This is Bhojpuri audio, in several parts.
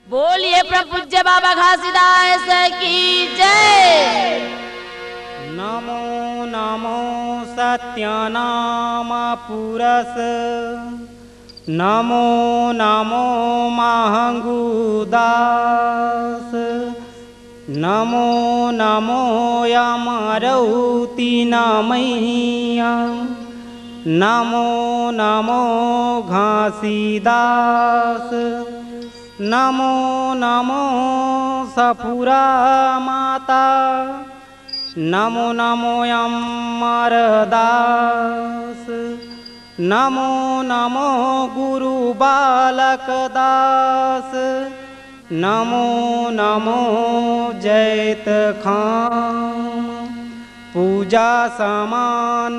बोलिए प्रपूज्य बाबा घासीदास की जय। नमो नमो सत्यानाम पुरस, नमो नमो महंगुदास, नमो नमो यमरौती नमैया, नमो नमो घासीदास, नमो नमो सफुरा माता, नमो नमो अमरदास, नमो नमो गुरु बालक दास, नमो नमो जैत खाम। पूजा सामान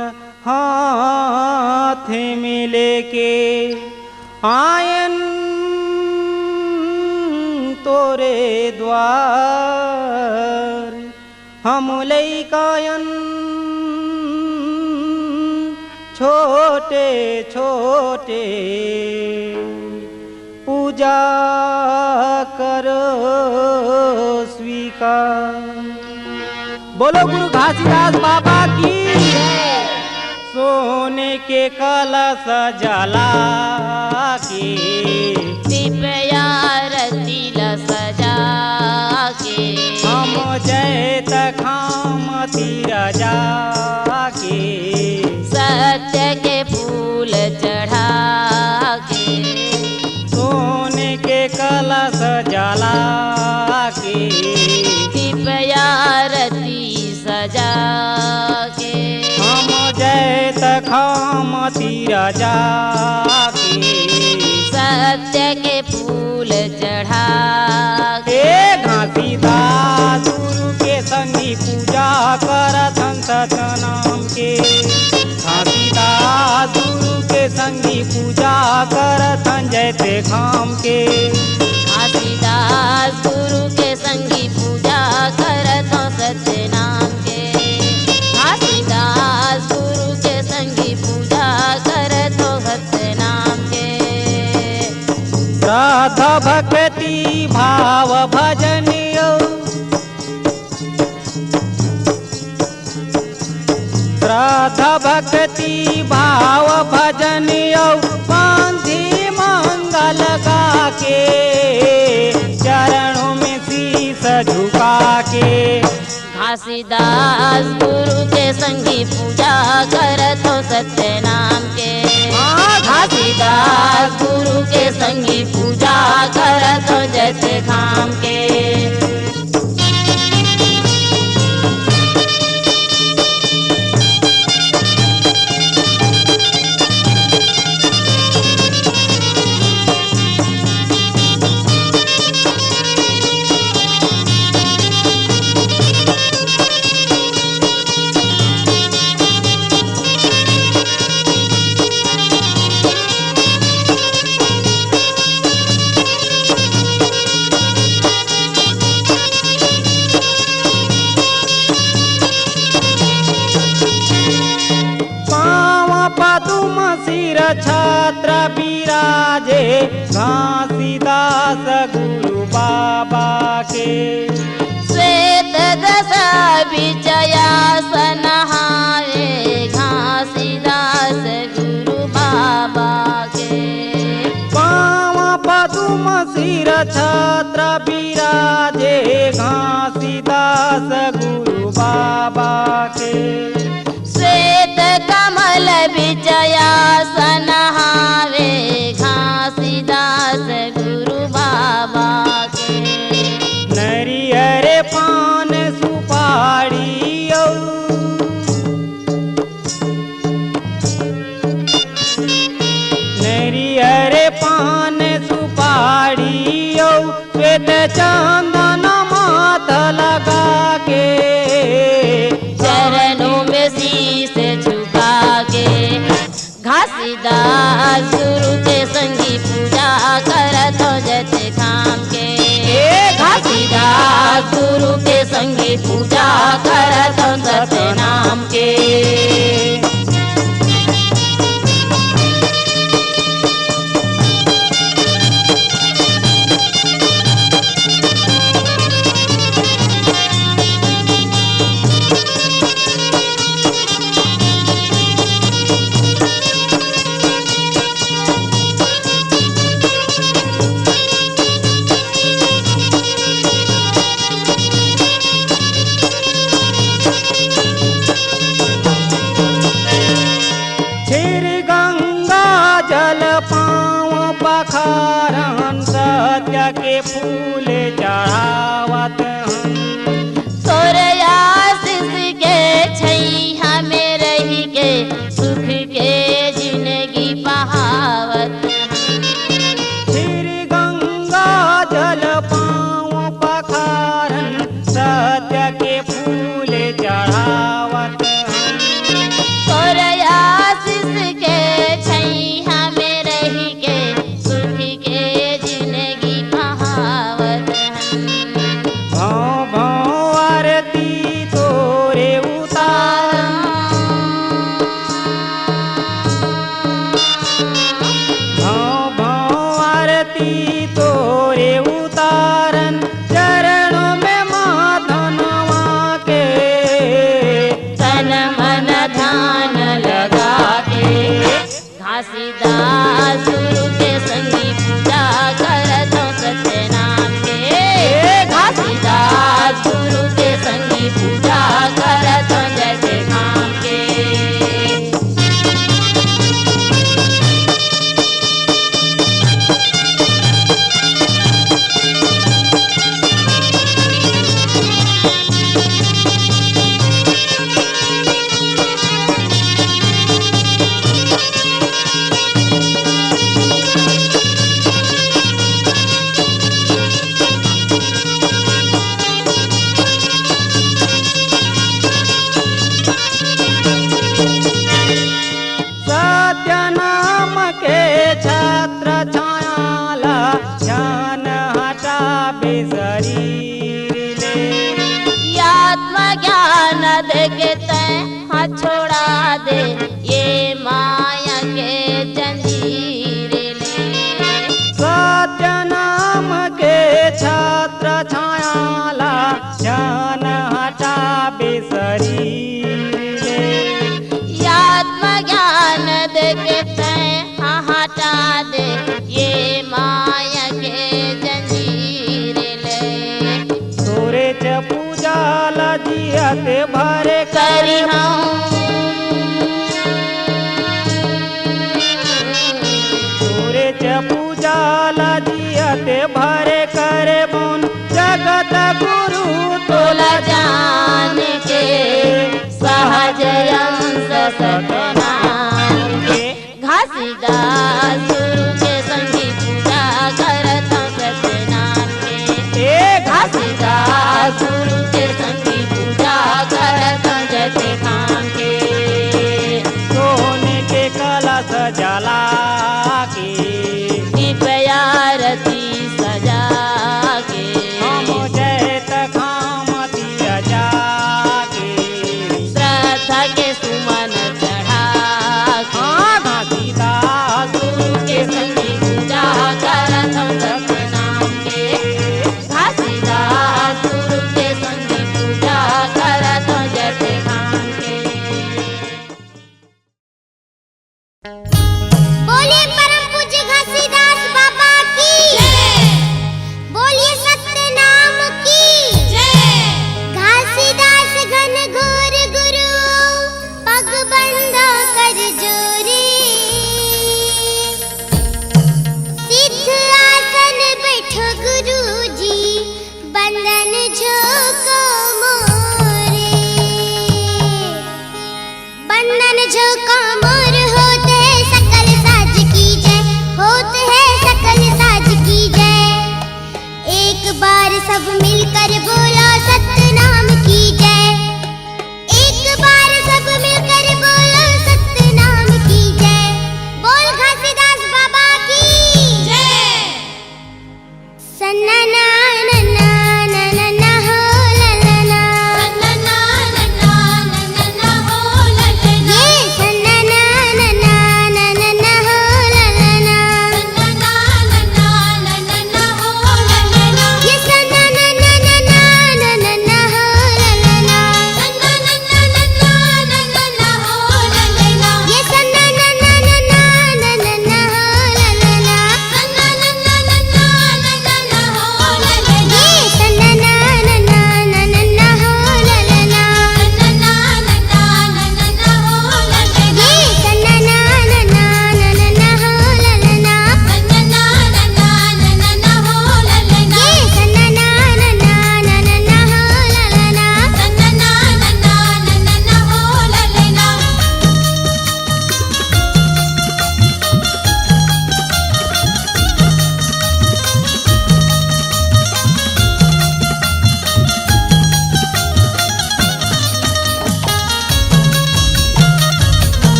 हाथ में लेके आयन तोरे द्वार, हम लैकायन छोटे छोटे पूजा करो स्वीकार। बोलो गुरु घासीदास बाबा की सोने के कलश जला के, दिव्या रतिल सजा के, हम जैत खाम तीर जाके, सत्य के फूल चढ़ा के, सोने के कलश जला के, दिव्या रति सजा के, हम जैत खाम तीर जाके, सत्य के फूल चढ़ा के। घासीदास गुरु के संगी पूजा करथन सतनाम के, घासीदास गुरु के संगी पूजा करथन जैते खाम के, घासीदास गुरु के संगी पूजा करत सत्य नाम के, घासीदास गुरु के संगी पूजा करत सत्य नाम के। श्रद्धा भक्ति भाव भजन श्रद्धा भक्ति भाव भजन बांधी मंगल गा के, चरणों में शीश झुका के, घासीदास गुरु के संगी पूजा करत सत्य नाम के, घासीदास गुरु के संगी पूजा करत जैसे खाम के। छत्र विराजे घासीदास गुरु बाबा के, श्वेत दशा विजयासन हारे घासीदास गुरु बाबा के, पाँव पदुम सिर छत्र विराजे घासीदास गुरु बाबा के, श्वेत कमल विजयासन हारे घासीदास गुरु बाबा के, नरियर पान सुपारी नरियर पान सुपारी श्वेत चंदन माथ लगा के, चरणों में शीश झुका के, घासीदास गुरु के संगी पूजा करत जैसे खाम के, घासीदास गुरु के संगी पूजा करत सत्य नाम के। उतारन सत्य के फूल चढ़ावत हन। तोरे आशीष के छैया में रही के सुख के जिंदगी बहावत। श्री गंगा जल पाँव पखारन सत्य के फूल चढ़ावत हन। तोरे आशीष के छैया में रही के सुख के जिंदगी बहावत। भौं भौं आरती तोरे उतारन। भौं भौं आरती तोरे उतारन चरणों में माधनवा के तन मन ध्यान लगा के घासीदास गुरु के संगी पूजा करत हूँ सत्य नाम के। घासीदास गुरु के संगी पूजा करत हूँ जैसे काम के। सत्य नाम के छत्र छायाला ध्यान हटा बेशरीर ले। आत्म ज्ञान दे के तय हाथ छोड़ा दे ये माया के जंजीर ले। सत्य नाम के छत्र छायाला ध्यान हटा बेशरीर ले। आत्म ज्ञान दे के तय हटा दे ये माया के जंजीर ले। तोरे च पूजा लजियत भरे करी हूँ तोरे च पूजा लजियत भरे करे बुन जगत गुरु तोला जान के सहज अंश सतनाम के। घासीदास गुरु के संगी पूजा करत हूँ सत्य नाम के। घासीदास गुरु के संगी पूजा करत हूँ जैसे काम के। सोने के कलश जला के दीपयारती सजा के हम जैत खाम दिया जाके। श्रद्धा के सुमन चढ़ा के घासीदास गुरु के संगी पूजा करत हूँ सत्य नाम के। घासीदास गुरु के संगी पूजा करत हूँ जैसे काम के।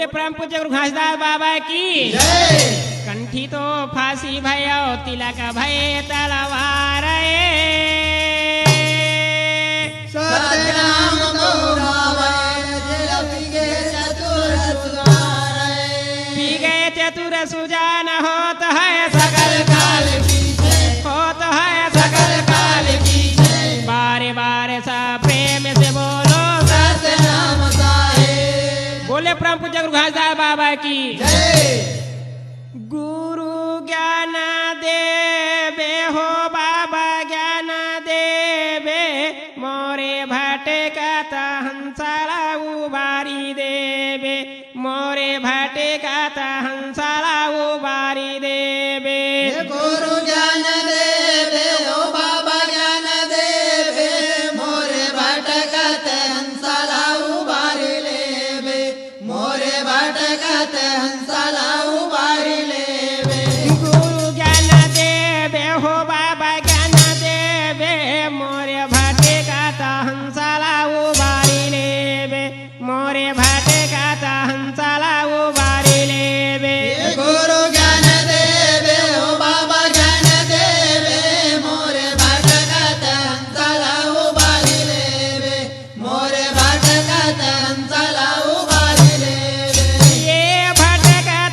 बोले परम पूज्य गुरु घासदास बाबा की कंठी तो फांसी भयो तिलक भय तलवार सतनाम पी गए चतुर सुजान होत है सकल काल होत है सकल काल बारे बारे सा प्रेम से बोलो सतनाम साहेब बोले परम पूज्य गुरु घासदास बाबा की गुरु ज्ञान देवे हो बाबा ज्ञान देवे मोरे भटकत हंसला उबारी देवे मोरे भटकत हंसला उबारी देवे गुरु ज्ञान देवे ओ बाबा ज्ञान देवे मोरे भटकत हंसला उबारी लेवे मोरे भटकत हंसला उबारी लेवे गुरु ज्ञान देवे हो बाबा ज्ञान देवे मोरे भटकत हंसला उबारी लेवे मोरे भटकत हंसला उबारी लेवे गुरु ज्ञान देवे ओ बाबा ज्ञान देवे मोरे भटकत हंसला उबारी लेवे मोरे भटकत हंसला उबारी लेवे ये भटकत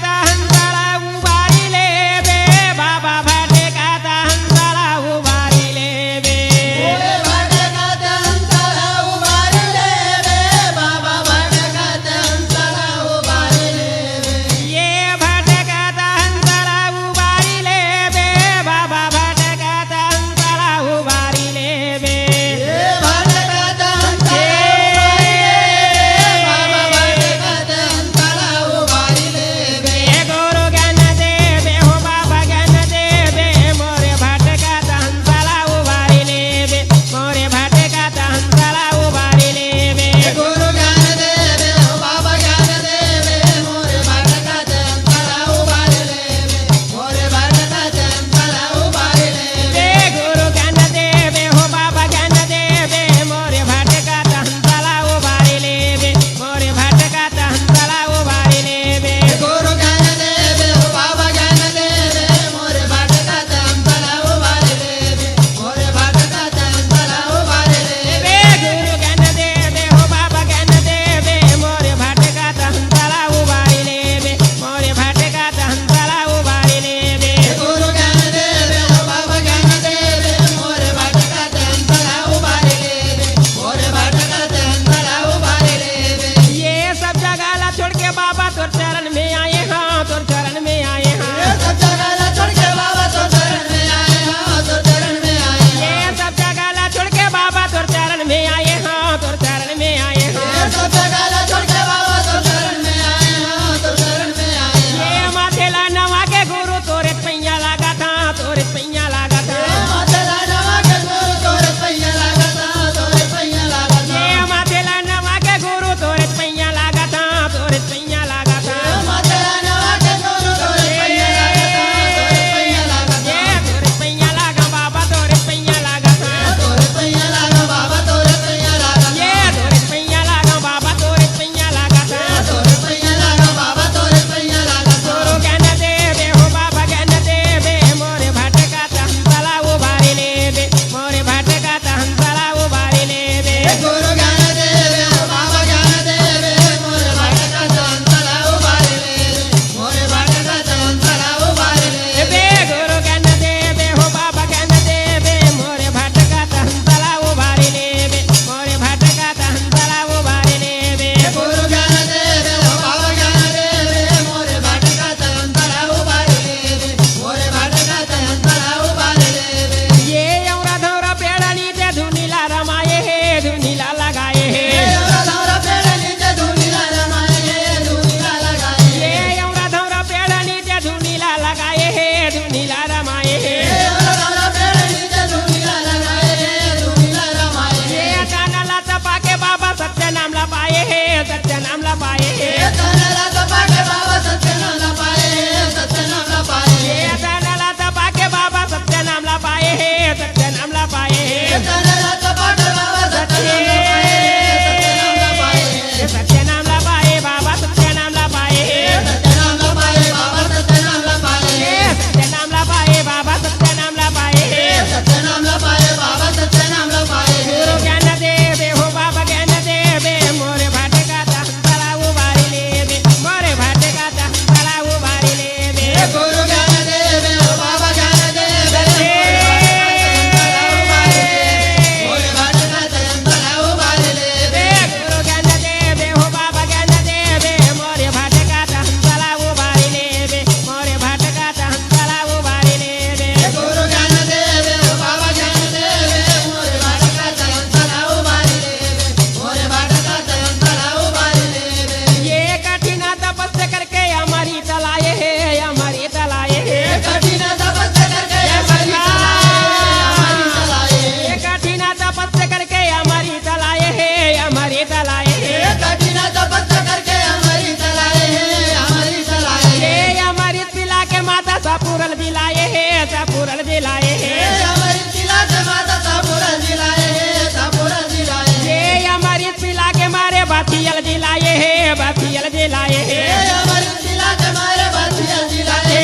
जिलाए अमर जिला जमारे बतिया जिलाए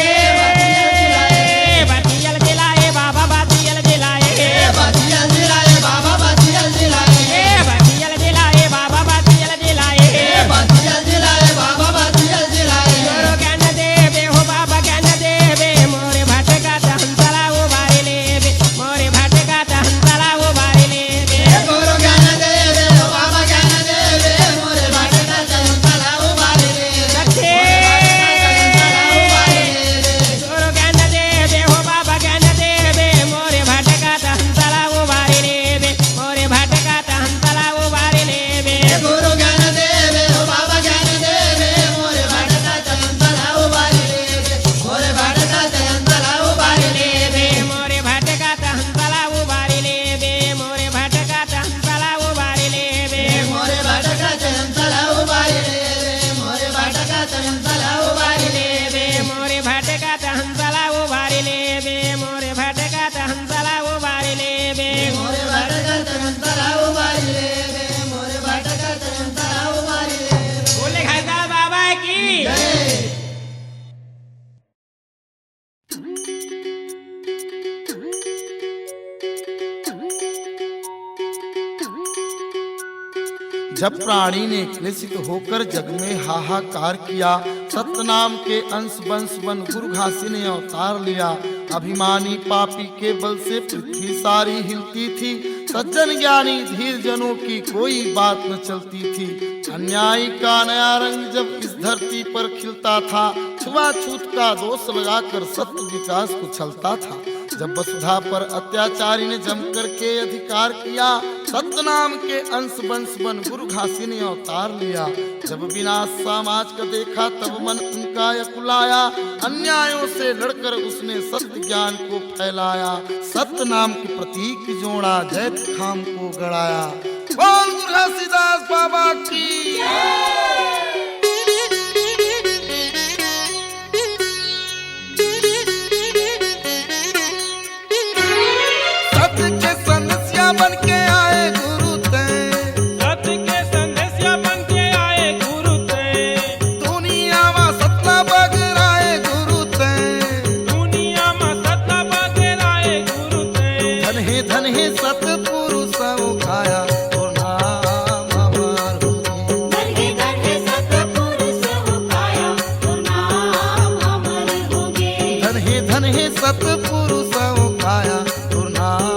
बतियल जिलाए बाबा बतियल जिलाए बतिया जिलाए बाबा बतिया जिलाए बतियल जिलाए बाबा बतियल जिलाए बतिया जिलाए बाबा बतिया जिलाए गुरु ज्ञान देवे हो बाबा ज्ञान देवे मोरे भटका हंसला उबारे लेवे मोरे भटका हंसला उबारे लेवे गुरु ज्ञान देवे बाबा ज्ञान देवे मोरे भटका चंचला उबारे ले सच्चे गुरु ज्ञान देवे हो बाबा ज्ञान देवे मोरे भटका हंसला उबारे लेवे मोरे भटका हंसला उबारे लेवे गुरु ज्ञान देवे बाबा ज्ञान देवे मोरे भटका चंचला उबारे ले मोरे भटका चंचला उबारे ले मोरे भटका हंसला उबारे लेवे मोरे भटका हंसला उबारे लेवे मोरे भटका चंचला उबारे ले मोरे भटका चंचला उबारे ले मोरे भटका हंसला उबारे लेवे मोरे भटका हंसला उबारे लेवे मोरे भटका चंचला उबारे ले मोरे भटका चंचला उबारे ले बोले खालसा बाबा की जब प्राणी ने क्लेशित होकर जग में हाहाकार किया, सतनाम के अंश वंश बन गुरु घासी ने अवतार लिया। अभिमानी पापी के बल से पृथ्वी सारी हिलती थी, सज्जन ज्ञानी धीर जनों की कोई बात न चलती थी। अन्यायी का नया रंग जब इस धरती पर खिलता था, छुआछूत का दोष लगाकर सत्य विकास को छलता था। जब वसुधा पर अत्याचारी ने जमकर के अधिकार किया, सतनाम के अंश वंश बन गुरु घासी ने अवतार लिया। जब विनाश समाज का देखा तब मन उनका यकुलाया, अन्यायों से लड़कर उसने सत्य ज्ञान को फैलाया। सतनाम के प्रतीक जोड़ा जैत खाम को गड़ाया। बोल गुरु घासीदास बाबा की बन के आए गुरु ते, सत्य के संदेशिया बन के आए गुरु ते, दुनिया में सत्ता बगराए गुरु ते, दुनिया में सत्ता बगराए गुरु ते। धन हे सतपुरुष खाया और नाम अमर होगी। धन हे सतपुरुष खाया और नाम अमर होगे। धन हे सतपुरुष खाया और नाम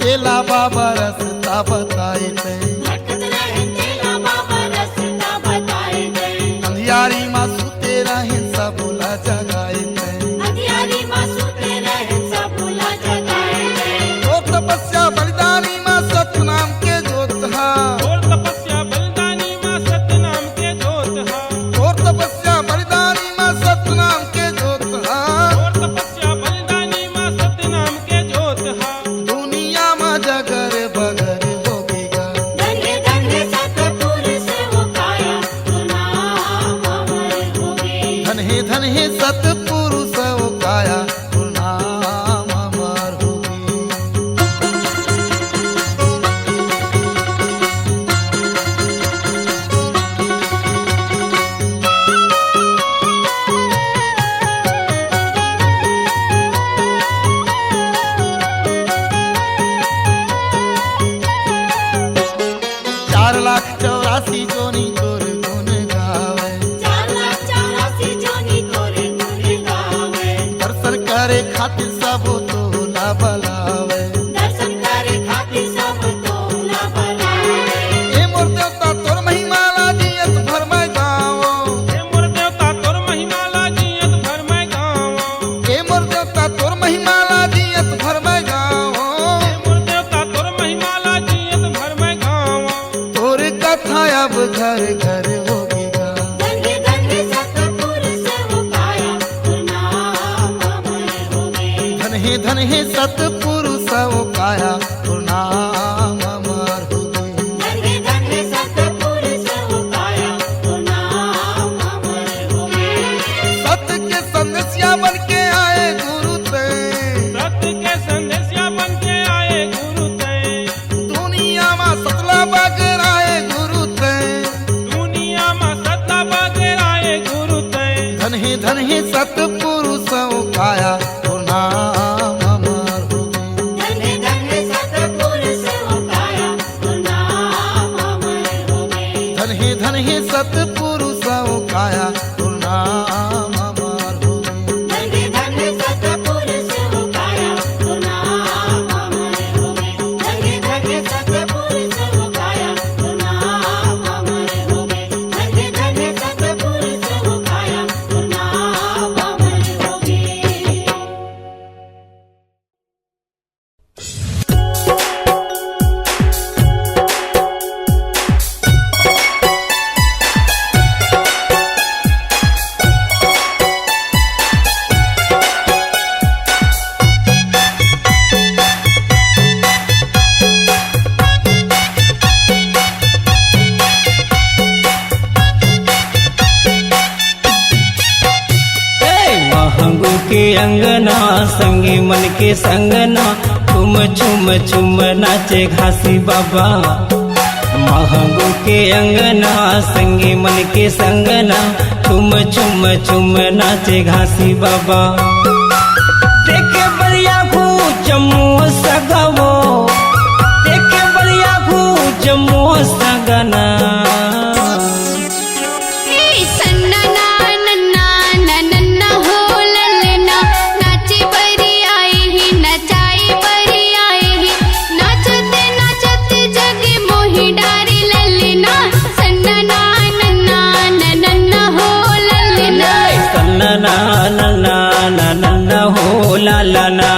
तेला बाबा रस्ता बताए थे, अंधियारी माँ सुते रहे सबुला जगाए थे। और तपस्या बलिदानी माँ सतनाम के जोत हा, और तपस्या बलिदानी माँ सतनाम के जोत हा, और तपस्या बलिदानी माँ सतनाम के जोत हा। और तपस्या बलिदानी माँ सतनाम के जोत हा। दुनिया में जगर बगर होगेगा। धन हे सतपुरुष खाया और नाम अमर होगे। धन हे सतपुरुष काया और नाम अमर होगी। चार लाख 84 जोनी तोर गुण गावे, 4,84,000 जोनी तोरे गुण गावे। दर्शन करे खातिर सब तोला बलावे। दर्शन करे खातिर सब तोला बुलावे। ए मोर देवता तोर महिमा लाजियत भर मैं गावो, हे मोर देवता तोर महिमा लाजियत भर मैं गावो। ए मोर देवता तोर महिमा लाजियत भर मैं गावो। हे मोर देवता तोर महिमा लाजियत भर मैं गावो। तोर कथा अब घर घर होगेगा। धन हे सतपुरुष खाया और धन हे सतपुरुष काया तो नाम अमर हो गए। धन हे सतपुरुष काया तो नाम अमर हो गए। सत्य के संदेशिया बन के आए गुरु ते, सत्य के संदेशिया बन के आए गुरु ते, दुनिया में सतला बगर आए गुरु ते, दुनिया में सतला बगर आए गुरु ते। धन हे सतपुरुष काया तो नाम अमर हो गए। धन हे सतपुरुष काया तो नाम अमर हो गए। धन हे सतपुरुष काया तो नाम अमर हो गए। धन हे सतपुरुष काया तो नाम अमर हो गए। धन हे सतपुरुष काया तो नाम अमर हो गए। धन हे सतपुरुष काया तो नाम अमर हो गए। महंगू के अंगना संगी मन के संगना तुम छुम छुम नाचे घासी बाबा। महंगू के अंगना संगी मन के संगना तुम छुम छुम नाचे घासी बाबा। देखे बलिया घू जम्मू सगवो, देखे बलिया घू जम्मू सगना। ला ला ना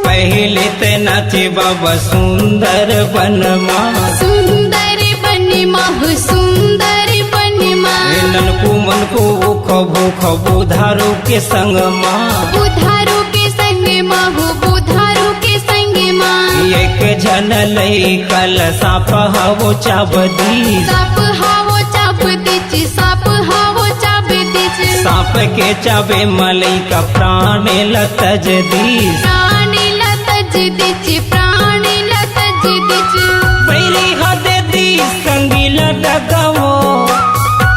पहले ते नाचे बाबा सुंदर बनमा, सुंदर बनमा हो सुंदर बनमा। ननकू मनकू खबू खबू धारू के संग माँ, बुधारू के संग माँ हो बुधारू के संग माँ। एक जन लई कल साप हवो चाबदी, साप हावो चाप दिच साप हावो चाप दिच। साप के चाबे मलई का प्राण लतज दी। प्राणी लतज दिच प्राणी लतज दिच। पहली हदे दी संगीला डगवो,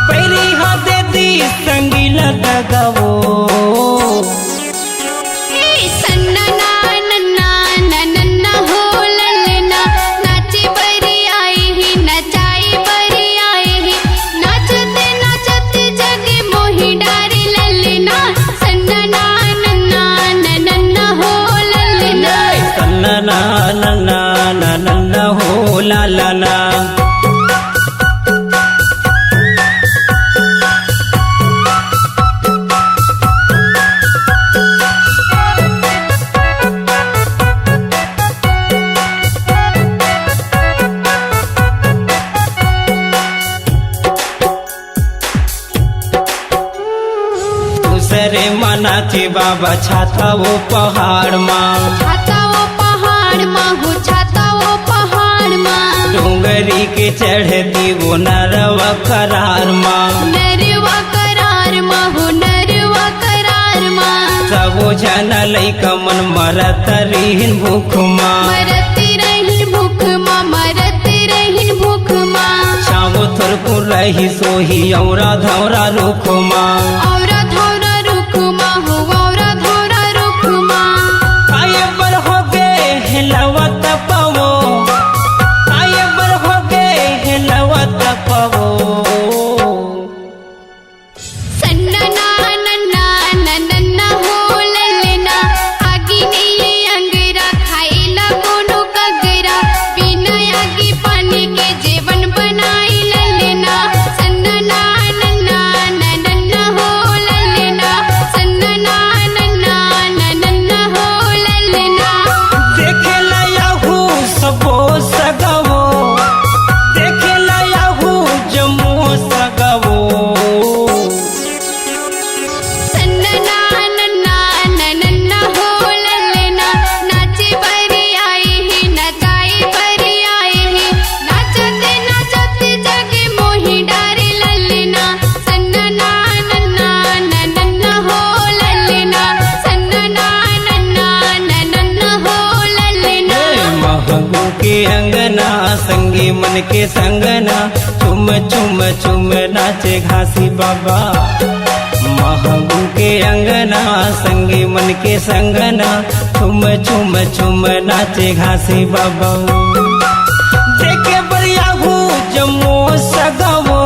पहली हदे दी संगीला डगवो। सन्ना नन्ना नन्ना हो ललना। नाचे बरी आई ही नचाई बरी आई ही। नाचते नाचते जगे मोही डारी ललना। सन्ना नन्ना नन्ना हो ललना। सन्ना नन्ना हो ला ला ना। दूसरे मनाचे बाबा छाता वो पहाड़ माँ, छाता वो पहाड़ माँ हो छाता वो पहाड़ माँ। डोंगरी के चढ़ती वो नरवा करार माँ। नरवा करार माँ हो नरवा करार माँ। सबो जन लइका मन मरत रहीन भूख माँ। मरती रही भूख माँ मरती रही भूख माँ। छावो थुरकु रही सोही औरा धौरा रुख माँ। औरा धौरा रुख माँ हो औरा धौरा रुख माँ। आये बर हो गए हिलवत पवो, आये बर हो गए हिलवत पवो। सन्ना नन्ना नन्ना हो ललना। आगी नीली अंगरा खाइला कोनो कगरा। बिना आगी पानी के जीवन बनाई ललना। सन्ना नन्ना मन के संगना चुम चुम चुम नाचे घासी बाबा महबू के अंगना संगे मन के संगना चुम चुम चुम नाचे घासी बाबा देखे बढ़िया हूँ जम्मू सगवो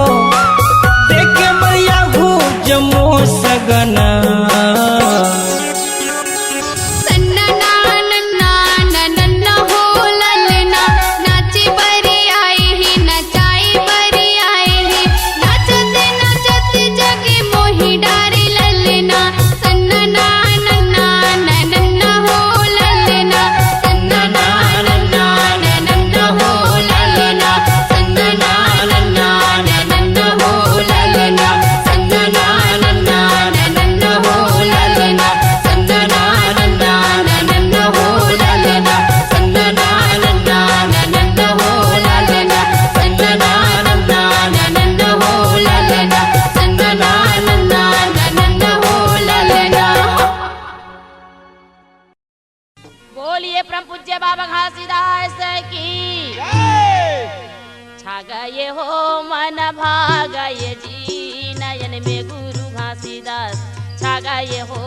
देखे बढ़िया हूँ जम्मू सगना बोलिए परम पूज्य बाबा घासीदास की छा गए हो मन भागये जी नयन में गुरु घासीदास छा गए हो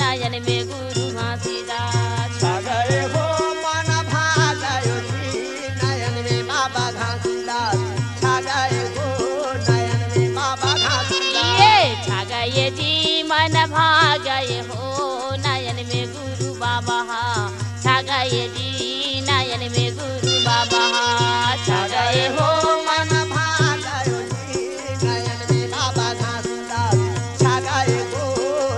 नयन में गुरु घासीदास छा गए हो मन भागयो जी नयन में बाबा घासीदास छा गए हो नयन में बाबा घासीदास ये छा गए जी मन भागये हो नयन में गुरु बाबा छा गए जी नयन में गुरु बाबा छा गए हो मन भागयो जी नयन में बाबा घासीदास छा गए हो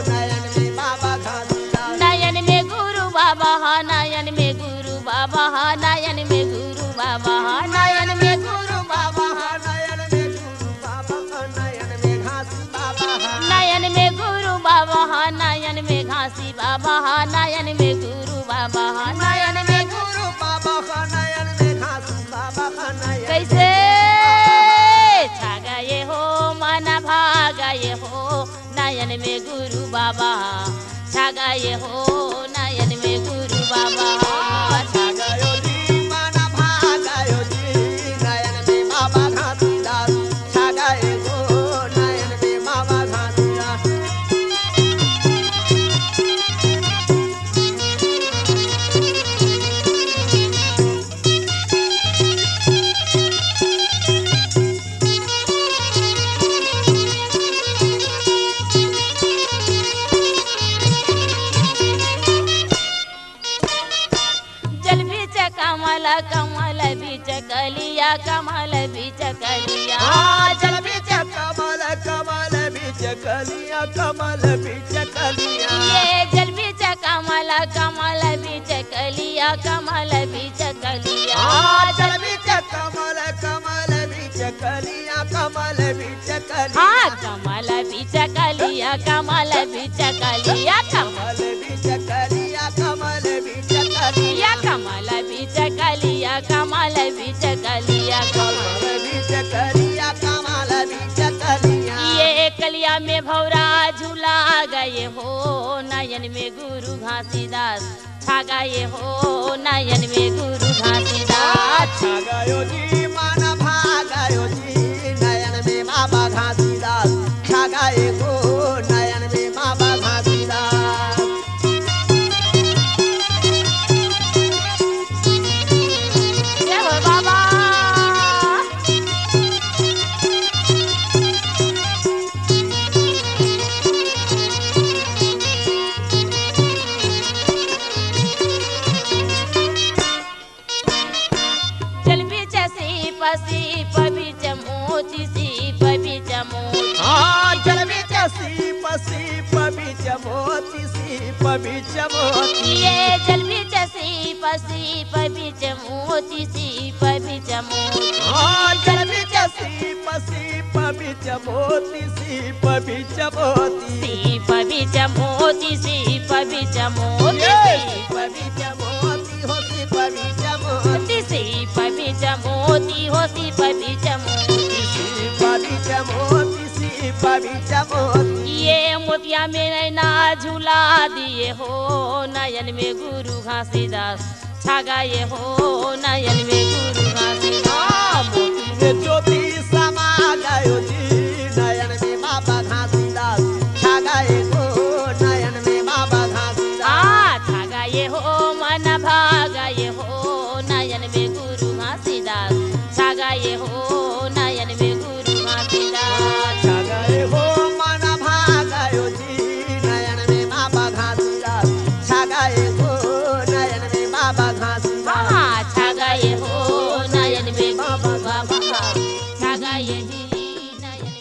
नयन में बाबा घासीदास नयन में गुरु बाबा नयन में गुरु बाबा नयन में गुरु बाबा नयन में गुरु बाबा नयन में गुरु बाबा नयन में घासी बाबा नयन में गुरु बाबा नयन में घासी बाबा नयन में गुरु बाबा नयन में गुरु बाबा नयन में घासी बाबा नयन कैसे छा गए हो मन भागये हो नयन में गुरु बाबा छा गए हो नयन में गुरु बाबा छा गयो जी मन भागयो जी नयन में बाबा घासीदास छा गए हो नयन में बाबा घासीदास जल बीच कमल कमल बीच कलिया कमल बीच कलिया जल बीच कमल कमल बीच कलिया कमल बीच कलिया ये जल बीच कमल कमल बीच कलिया कमल बीच कलिया जल बीच कमल कमल बीच कलिया कमल बीच कलिया हाँ कमल बीच कलिया कमल बीच कलिया कमल बीच कलिया कमल बीच कलिया कमल बीच कलिया कमल बीच कलिया कमल बीच कलिया कमल बीच कलिया ये कलिया में भौरा झूला गए हो नयन में गुरु घासीदास छा गए हो नयन में गुरु घासीदास छा गयो जी मन भागयो जी नयन में बाबा घासीदास छा गए हो नयन में बाबा घासीदास जय हो बाबा जल बीच सीप सीप बीच मोती सीप बीच मोती जल बीच सीप सीप बीच मोती सीप बीच मोती ये जल बीच सीप सीप बीच मोती सीप बीच मोती जल बीच सीप सीप बीच मोती सीप बीच मोती सीप बीच मोती सीप बीच मोती सीप बीच मोती हो सीप बीच मोती सीप बीच मोती हो सीप बीच मोती सीप बीच मोती सीप बीच मोती ये मोतिया में नैना झूला दिए हो नयन में गुरु घासीदास छा गए हो नयन में गुरु घासीदास मोती में ज्योति समा गयो जी नयन में बाबा घासीदास छा गए हो नयन में बाबा घासीदास छा गए हो मन भागए हो नयन में गुरु घासीदास छा गए हो नयन में गुरु घासीदास छा गए हो मन भागयो जी नयन में बाबा घासीदास छा गए हो नयन में बाबा घासीदास छा गए हो नयन में गुरु बाबा छा गए ही नयन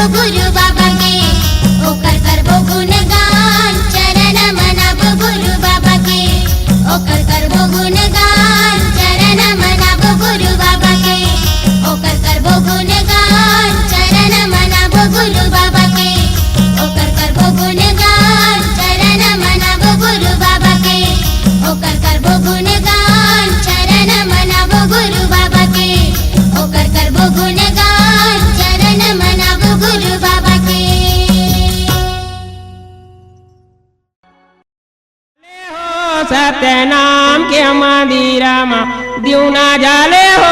मनाबो गुरु बाबा के ओकर करबो गुणगान चरण मनाबो गुरु बाबा के ओकर करबो गुणगान चरण मनाबो गुरु बाबा के ओकर करबो गुणगान चरण मनाबो गुरु बाबा के ओकर करबो गुणगान चरण मनाबो गुरु बाबा के ओकर करबो गुणगान चरण मनाबो गुरु बाबा के ओकर करबो गुणगान चरण मनाबो गुरु बाबा के हो सत्यनाम के मंदिरमा दिउना जाले हो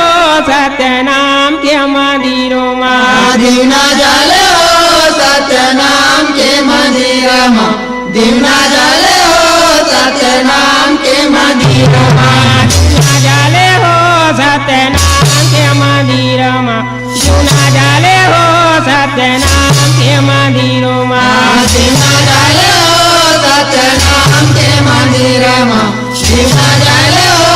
सत्यनाम के मंदिरमा दिवना जाले हो सत्यनाम के मंदिरमा दिवना जाले हो सत्यनाम के मंदिरमा दिउना जाले हो सत्यनाम के मंदिरमा दिउना जाले हो सत्यनाम के मंदिरमा दिवना जाले हो सत्यनाम के मंदिरमा दिवना जाले हो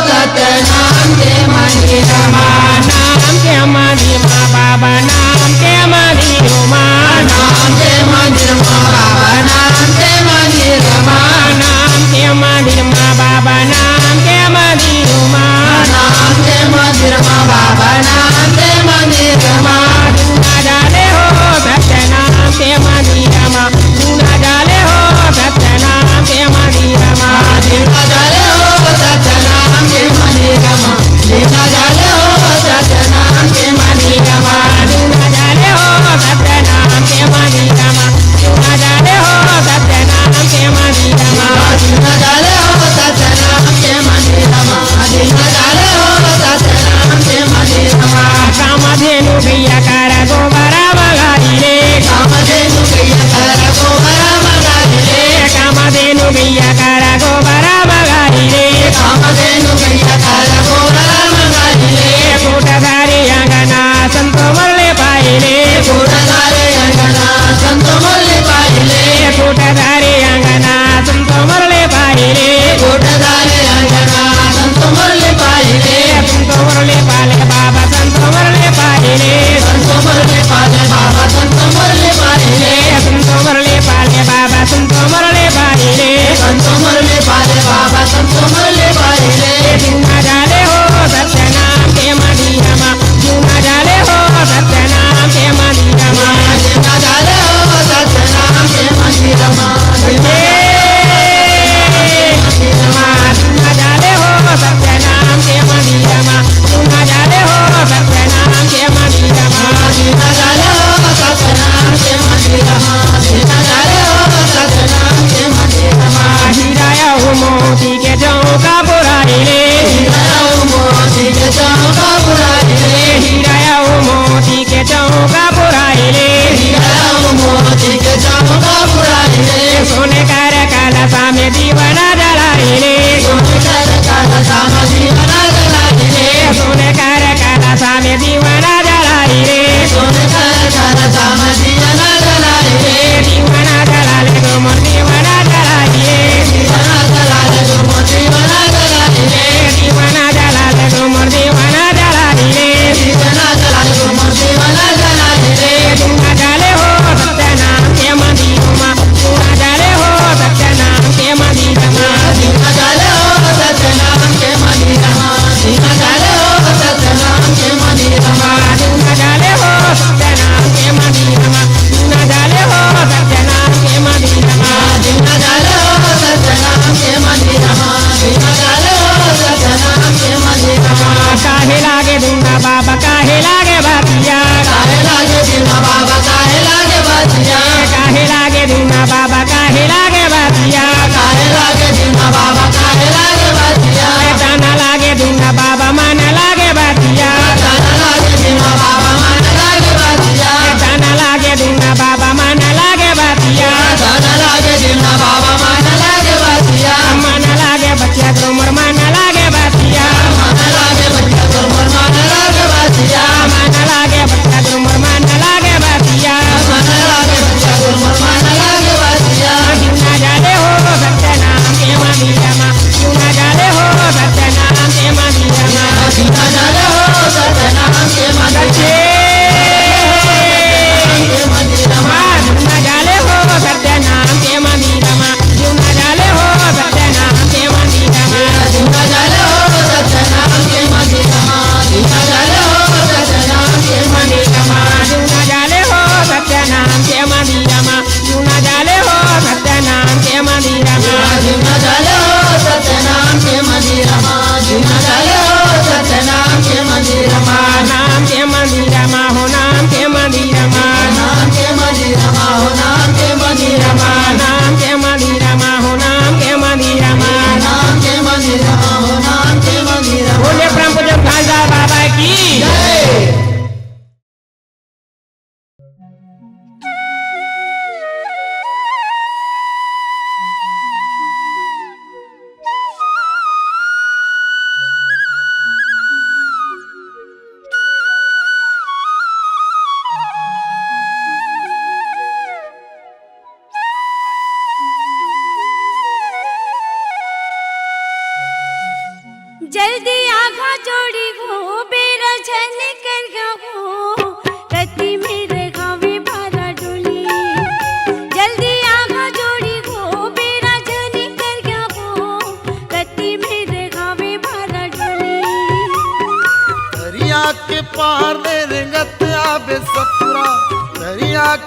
सत्यनाम के मंदिरमा नाम के मंदिरमा बाबा नाम के मंदिरमा नाम के मंदिरमा बाबा नाम के मंदिरमा नाम के मंदिरमा बाबा नाम के मंदिरमा नाम के मंदिरमा बाबा नाम के मंदिरमा दिउना जाले हो सत्यनाम के मंदिरमा दिउना जाले हो सत्यनाम के मंदिरमा दिवना जाले हो सत्यनाम के मंदिरमा दिवना जाले हो सत्यनाम के मंदिरमा दिउना जाले हो सत्यनाम के मंदिरमा दिउना जाले हो सत्यनाम के मंदिरमा दिवना जाले हो सत्यनाम के मंदिरमा दिवना जाले हो सत्यनाम के मंदिरमा कामधेनु गैया कर गोबरा बगाई रे कामधेनु गैया कर गोबरा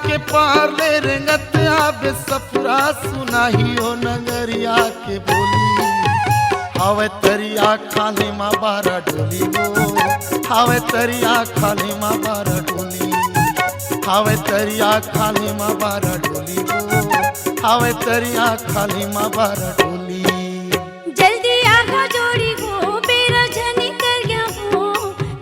के पार ले रेंगत आबे सफरा सुनाही ओ नगरिया के बोली हावे तरिया खाली माँ बारा डोली गो हावे तरिया खाली माँ बारा डोली हावे तरिया खाली माँ बारा डोली गो हावे तरिया खाली माँ बारा डोली जल्दी आगा जोड़ी हो बेरा झनी कर गया हो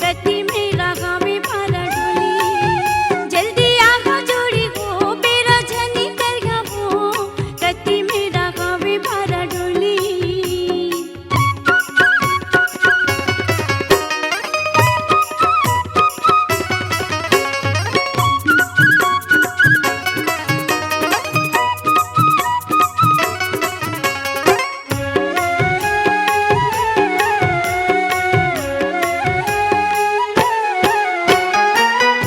गति मेरा गावे भारा डोली जल्दी आगा जोड़ी हो बेरा झनी कर गया हो गति मेरा गावे भारा डोली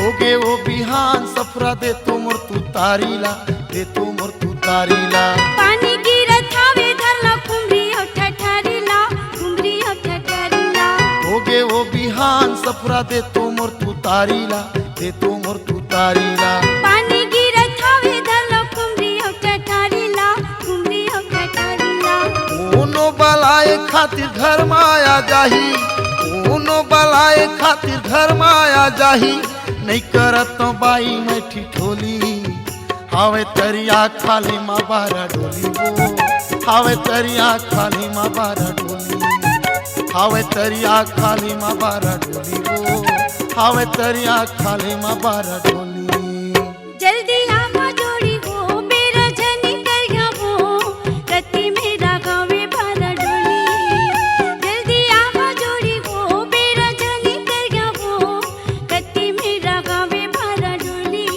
होगे वो बिहान सफरा दे तो मोर तू तारीला दे तो मोर तू तारीला पानी गिरत हावे धरला कुमरी हो ठठारीला कुमरी हो ठठारीला होगे वो बिहान सफरा दे तो मोर तू तारीला दे तो मोर तू तारीला पानी गिरत हावे धरला कुमरी हो ठठारीला कुमरी हो ठठारीला ऊनो बलाए खातिर घर माया जाही ऊनो बलाए खातिर घर माया जाही नहीं करत तो बाई मैं ठिठोली हावे तरिया खाली माँ बारा डोली वो हावे तरिया खाली माँ बारा डोली हावे तरिया खाली माँ बारा डोली वो हावे तरिया खाली माँ बारा डोली जल्दी आगा जोड़ी हो मेरा झनी कर गया हो गति मेरा गावे भारा डोली जल्दी आगा जोड़ी हो मेरा झनी कर गया हो गति मेरा गावे भारा डोली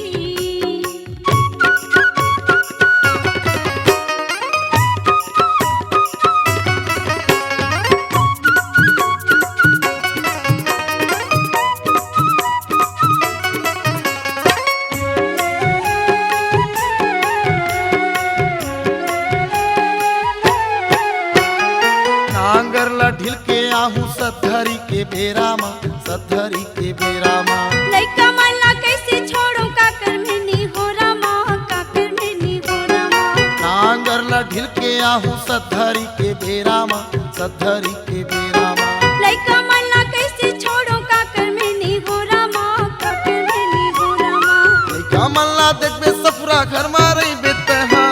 नांगर ला ढिल के आहू सद्धरी के बेरा माँ सद्धरी के बेरा माँ लइका मल्ला कैसे छोड़ो काकर में नी हो रामा काकर में नी हो रामा नांगर ला ढिल के आहू सद्धरी के बेरा माँ सद्धरी के बेरा माँ लइका मल्ला कैसे छोड़ो काकर में नी हो रामा काकर में नी हो रामा लइका मल्ला देखबे सफरा घर मा रही बेतहा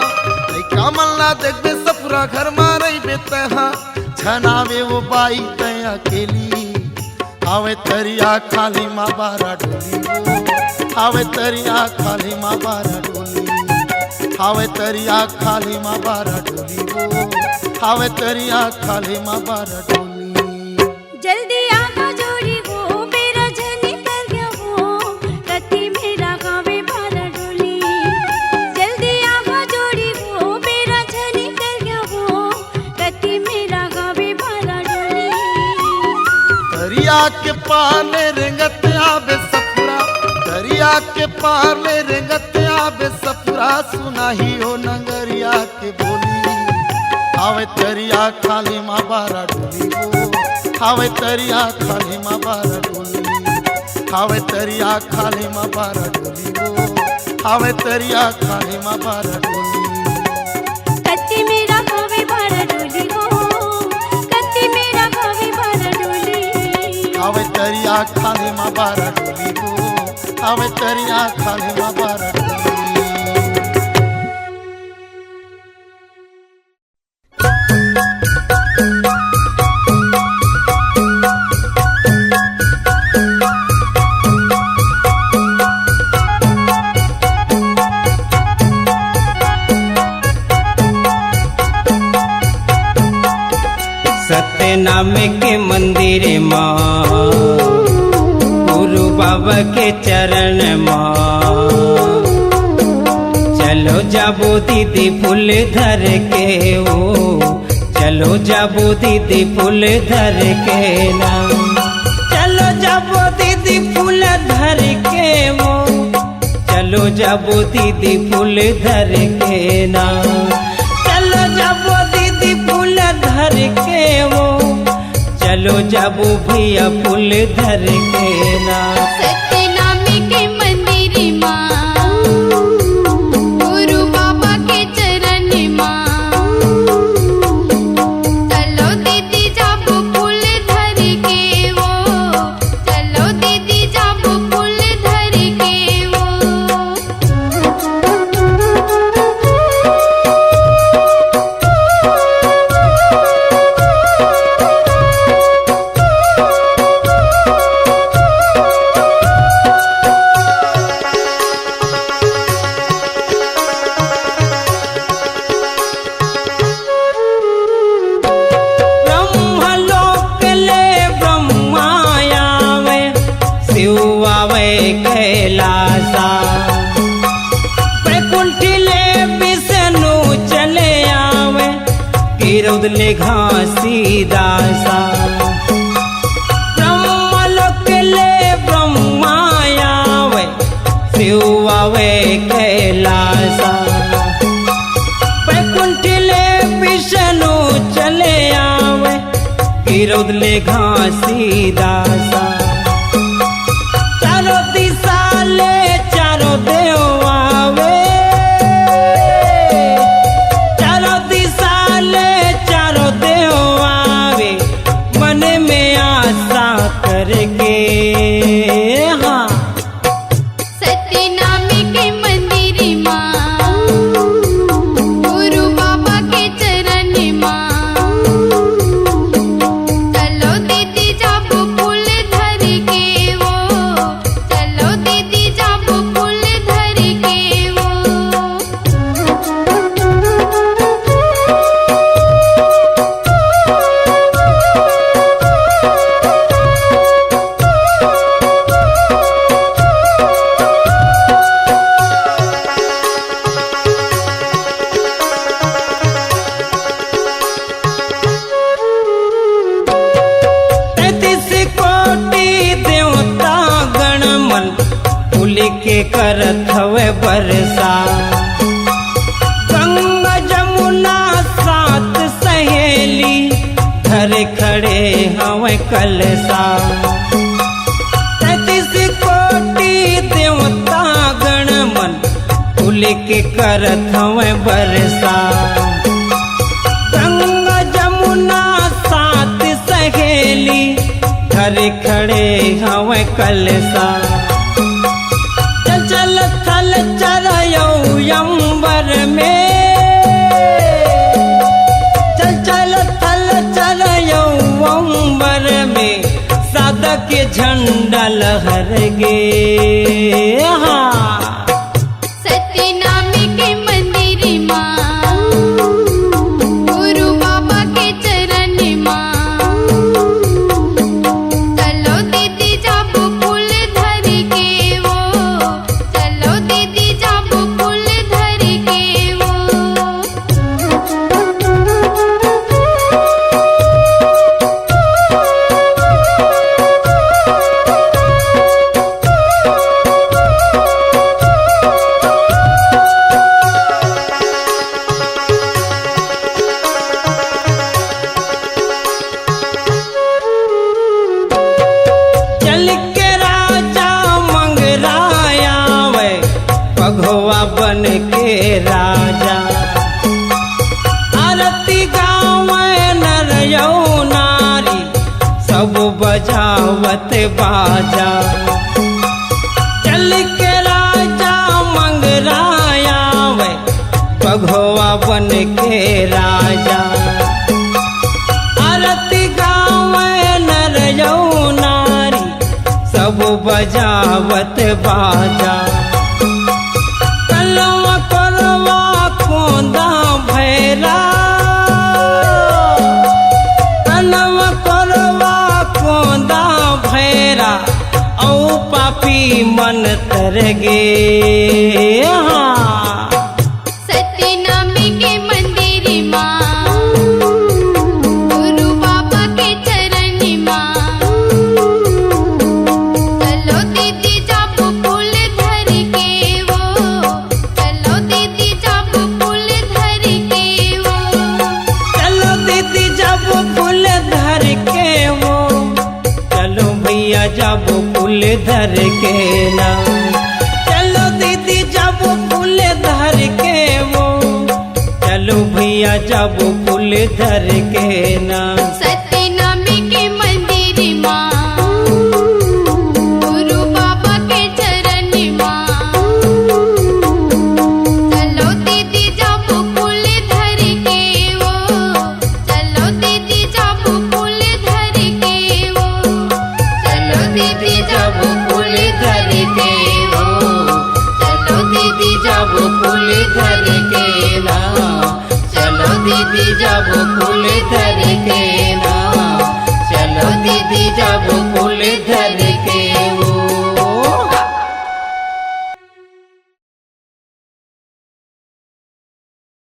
लइका मल्ला देखबे सफरा घर मा रही बेतहा छनावे वो बाई तय अकेली हावे तरिया खाली माँ बारा डोली वो हावे तरिया खाली माँ बारा डोली हावे तरिया खाली माँ बारा डोली वो हावे तरिया खाली माँ बारा डोली जल्दी आगा जोड़ी हो मेरा झनी कर गया हो गति मेरा गावे भारा डोली जल्दी आगा जोड़ी हो मेरा झनी कर गया हो गति मेरा गावे भारा डोली दरिया के पार ले रेंगत आबे सफरा दरिया के पार ले रेंगत आबे सफरा सुनाही हो नगरिया के बोली हावे तरिया खाली माँ बारा डोली वो हावे तरिया खाली माँ बारा डोली हावे तरिया खाली माँ बारा डोली वो हावे तरिया खाली माँ बारा डोली कत्ती मेरा गावे भारा डोली हो कत्ती मेरा गावे भारा डोली हावे तरिया खाली माँ बारा डोली वो हावे तरिया खाली माँ बारा डोली सत्यनाम के मंदिर माँ गुरु बाबा के चरण माँ चलो जाबो दीदी फूल धर के ओ चलो जाबो दीदी फूल धर के ना चलो जाबो दीदी फूल धर के वो चलो जाबो दीदी फूल धर के ना चलो जाबो दीदी फूल धर के वो चलो जाबो भैया फूल धर के ना सत्यनाम के मंदिर माँ रौदले घासीदासा ब्रह्मलोक ले ब्रह्मायावे शिवावे कैलासा बैकुंठले विष्णु चले आवे रौदले घासीदासा चारों दिशा ले चारों देव आवे चारों दिशा ले चारों देव आवे मन में आशा करके हाँ सत्यनामी के मंदिर माँ गुरु बाबा के चरण माँ चलो दीदी जब फूल धर के वो चलो दीदी जब फूल धर के वो के करत हवे बरसा गंगा जमुना सात सहेली घर खड़े हवे कलसा 33 कोटि देवता गण मन फूल के करत हवे बरसा गंगा जमुना सात सहेली घर खड़े हवे कलसा चल थल चरयो यंबर में चल थल चरयो अंबर में सादा के झंडा लहर गे हाँ सत्यनामी के मंदिर माँ गुरु बाबा के चरण माँ चलो दीदी जब फूल धर के वो चलो दीदी जब फूल धर के वो चल के राजा मंगराया वे पघवा बन के राजा आरती गावे नर यौ नारी सब बजावत बाजा चल के राजा मंगराया वे पघवा बन के राजा आरती गावे नर यौ नारी सब बजावत बाजा कलवा करवा कोंदा भैरा कलवा करवा कोंदा भैरा औ पापी मन तर गे हाँ सत्यनामी के मंदिर माँ गुरु बाबा के चरण माँ चलो दीदी जब फूल धर के वो चलो दीदी जब फूल धर के वो चलो दीदी जब फूल धर के वो चलो भैया जब फूल धर के ना चलो दीदी जब फूल धर के वो चलो भैया जब फूल धर के ना सत्यनामी के मंदिर माँ गुरु बाबा के चरण माँ चलो दीदी जब फूल धर के वो चलो दीदी जब फूल धर के वो चलो दीदी जब फूल धर के वो चलो दीदी जब फूल धर के ना चलो दीदी जब फूल धर